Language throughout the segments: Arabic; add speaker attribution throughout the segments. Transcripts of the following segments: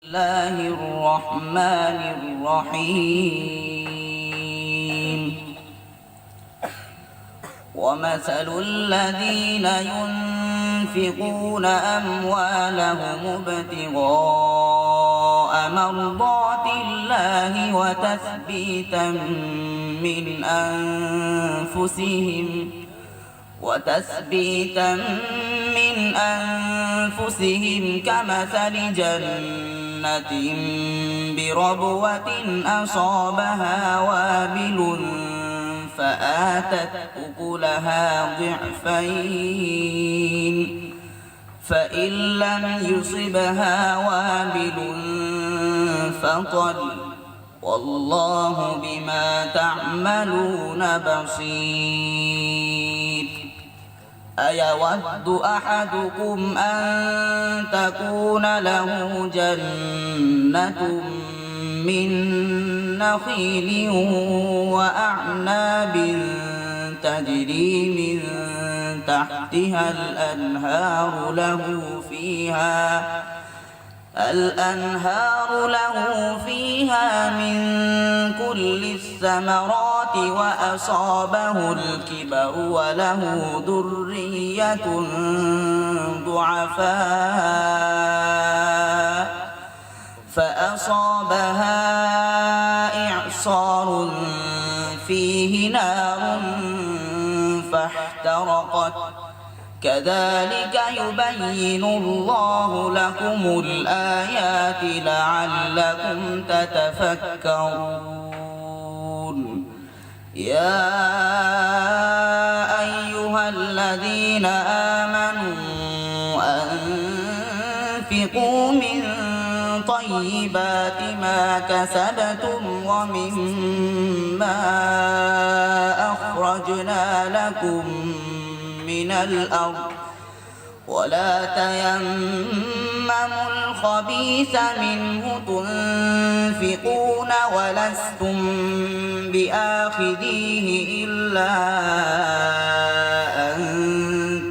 Speaker 1: الله الرحمن الرحيم ومثل الذين ينفقون أموالهم ابتغاء مرضات الله وتثبيتا من أنفسهم كمثل جنة بربوة أصابها وابل فآتت أكلها ضعفين فإن لم يصبها وابل فطل والله بما تعملون بصير. أيود أحدكم أن تكون له جنة من نخيل وأعناب تجري من تحتها الأنهار له فيها من كل الثمرات وأصابه الكبر وله ذرية ضعفاء فأصابها إعصار فيه نار فاحترقت كذلك يبين الله لكم الآيات لعلكم تتفكرون. يا أيها الذين آمنوا أنفقوا من طيبات ما كسبتم ومما أخرجنا لكم من الأرض ولا تيمموا الخبيث منه تنفقون ولستم بآخذيه إلا أن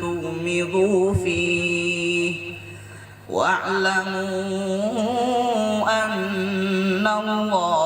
Speaker 1: تغمضوا فيه واعلموا أن الله